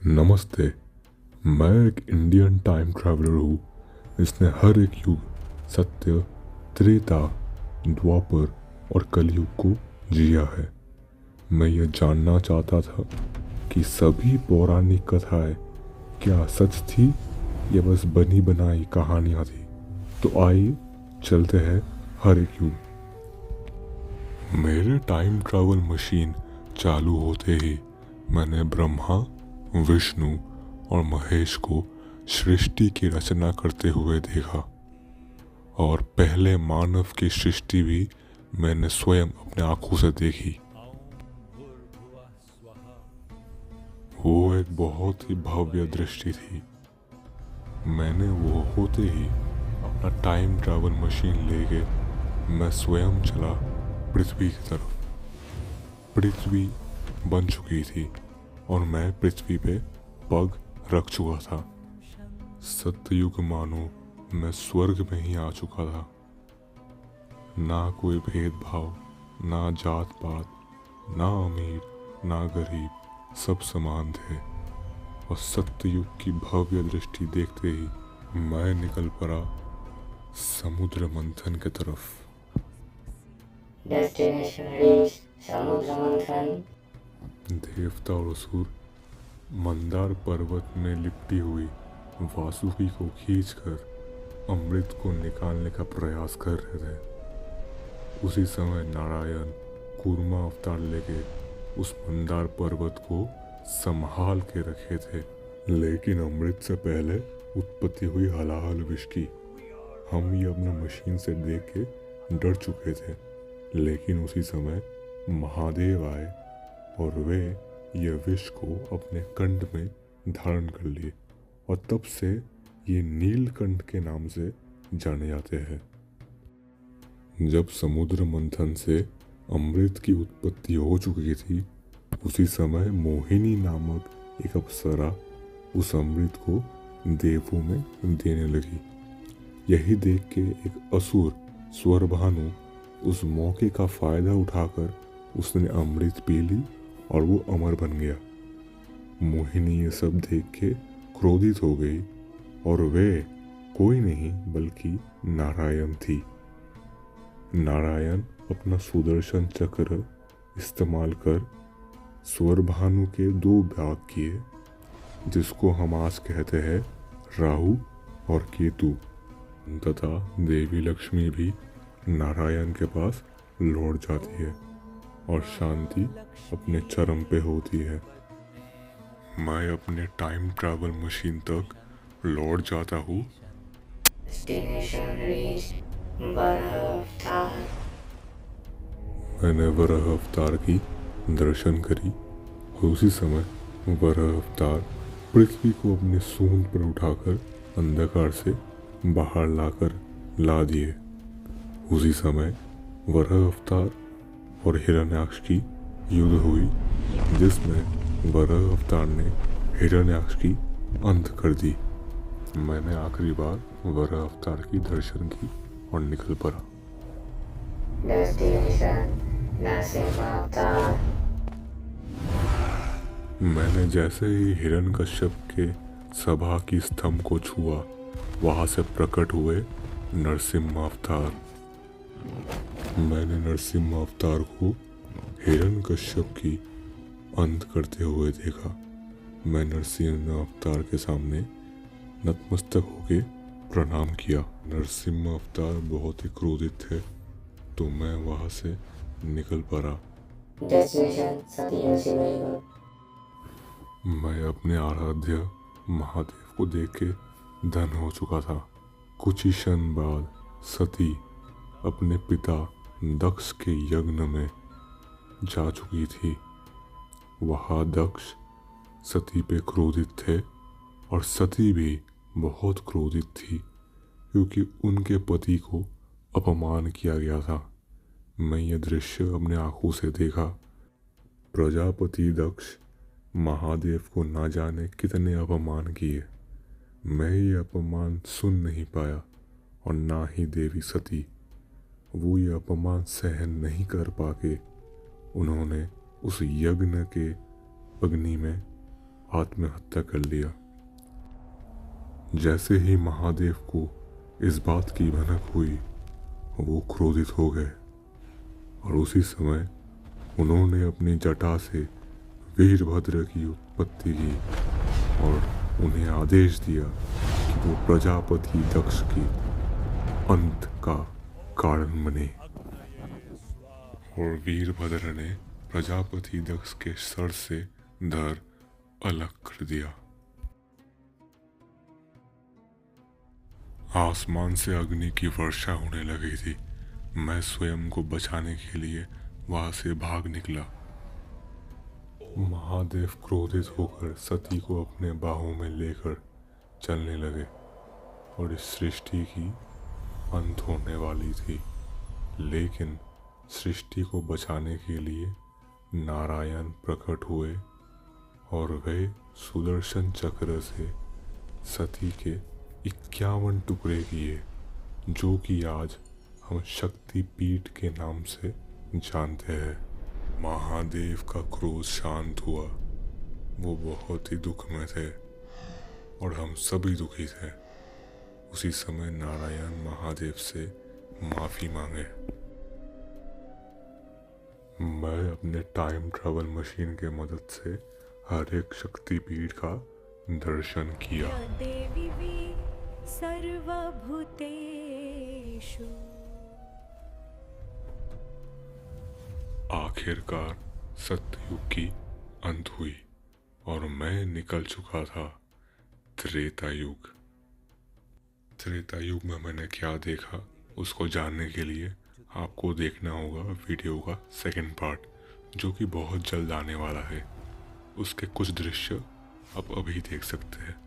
नमस्ते। मैं एक इंडियन टाइम ट्रैवलर हूँ जिसने हर एक युग, सत्य, त्रेता, द्वापर और कलयुग को जिया है। मैं ये जानना चाहता था कि सभी पौराणिक कथाएं क्या सच थी या बस बनी बनाई कहानियाँ थी। तो आइए चलते हैं हर एक युग। मेरे टाइम ट्रैवल मशीन चालू होते ही मैंने ब्रह्मा, विष्णु और महेश को सृष्टि की रचना करते हुए देखा, और पहले मानव की सृष्टि भी मैंने स्वयं अपने आंखों से देखी। वो एक बहुत ही भव्य दृष्टि थी। मैंने वो होते ही अपना टाइम ट्रैवल मशीन लेके मैं स्वयं चला पृथ्वी की तरफ। पृथ्वी बन चुकी थी और मैं पृथ्वी पे पग रख चुका था। सत्ययुग मानो मैं स्वर्ग में ही आ चुका था। ना कोई भेदभाव, ना जात पात, ना अमीर, ना गरीब, सब समान थे। और सत्ययुग की भव्य दृष्टि देखते ही मैं निकल पड़ा समुद्र मंथन की तरफ। Destination reached समुद्र मंथन। देवता और असुर मंदार पर्वत में लिपटी हुई वासुकी को खींचकर अमृत को निकालने का प्रयास कर रहे थे। उसी समय नारायण कूर्मा अवतार लेके उस मंदार पर्वत को संभाल के रखे थे। लेकिन अमृत से पहले उत्पत्ति हुई हलाहल विष की। हम ये अपना मशीन से देख के डर चुके थे। लेकिन उसी समय महादेव आए और वे ये विष को अपने कंठ में धारण कर लिए, और तब से ये नीलकंठ के नाम से जाने जाते हैं। जब समुद्र मंथन से अमृत की उत्पत्ति हो चुकी थी, उसी समय मोहिनी नामक एक अप्सरा उस अमृत को देवों में देने लगी। यही देख के एक असुर स्वरभानु उस मौके का फायदा उठाकर उसने अमृत पी ली और वो अमर बन गया। मोहिनी ये सब देख के क्रोधित हो गई, और वे कोई नहीं बल्कि नारायण थी। नारायण अपना सुदर्शन चक्र इस्तेमाल कर स्वरभानु के दो भाग किए, जिसको हम आज कहते हैं राहु और केतु, तथा देवी लक्ष्मी भी नारायण के पास लौट जाती है और शांति अपने चरम पे होती है। मैं अपने टाइम ट्रैवल मशीन तक लौट जाता हूँ। Destination reached वराह अवतार। मैंने वराह अवतार की दर्शन करी, और उसी समय वराह अवतार पृथ्वी को अपने सूंड पर उठाकर अंधकार से बाहर ला दिए। उसी समय वराह अवतार और हिरण्याक्ष की युद्ध हुई, जिसमें वराह अवतार ने हिरण्याक्ष की अंत कर दी। मैंने आखिरी बार वराह अवतार की दर्शन की और निकल पड़ा। Destination नरसिंह अवतार। मैंने जैसे ही हिरण्यकश्यप के सभा की स्तंभ को छुआ, वहां से प्रकट हुए नरसिम्हा अवतार। मैंने नरसिम्हा अवतार को हिरण्यकश्यप की अंत करते हुए देखा। मैं नरसिम्हा अवतार के सामने नतमस्तक होके प्रणाम किया। नरसिम्हा अवतार बहुत ही क्रोधित थे, तो मैं वहां से निकल पड़ा। Destination सती शिवलिंग। मैं अपने आराध्य महादेव को देख के धन्य हो चुका था। कुछ ही क्षण बाद सती अपने पिता दक्ष के यज्ञ में जा चुकी थी। वहाँ दक्ष सती पे क्रोधित थे, और सती भी बहुत क्रोधित थी, क्योंकि उनके पति को अपमान किया गया था। मैं ये दृश्य अपने आंखों से देखा। प्रजापति दक्ष महादेव को ना जाने कितने अपमान किए। मैं ये अपमान सुन नहीं पाया, और ना ही देवी सती। वो ये अपमान सहन नहीं कर पाके उन्होंने उस यज्ञ के अग्नि में आत्महत्या कर लिया। जैसे ही महादेव को इस बात की भनक हुई, वो क्रोधित हो गए और उसी समय उन्होंने अपनी जटा से वीरभद्र की उत्पत्ति की और उन्हें आदेश दिया कि वो प्रजापति दक्ष की अंत का कारण बने। और वीरभद्र ने प्रजापति दक्ष के सर से धड़ अलग कर दिया। आसमान से अग्नि की वर्षा होने लगी थी। मैं स्वयं को बचाने के लिए वहां से भाग निकला। महादेव क्रोधित होकर सती को अपने बाहों में लेकर चलने लगे और इस सृष्टि की अंत होने वाली थी। लेकिन सृष्टि को बचाने के लिए नारायण प्रकट हुए और वे सुदर्शन चक्र से सती के 51 टुकड़े किए, जो कि आज हम शक्तिपीठ के नाम से जानते हैं। महादेव का क्रोध शांत हुआ। वो बहुत ही दुख में थे और हम सभी दुखी थे। उसी समय नारायण महादेव से माफी मांगे। मैं अपने टाइम ट्रैवल मशीन के मदद से हर एक शक्तिपीठ का दर्शन किया। देवी सर्वभूतेषु आखिरकार सतयुग की अंत हुई और मैं निकल चुका था त्रेता युग। त्रेता युग में मैंने क्या देखा, उसको जानने के लिए आपको देखना होगा वीडियो का सेकंड पार्ट, जो कि बहुत जल्द आने वाला है। उसके कुछ दृश्य आप अभी देख सकते हैं।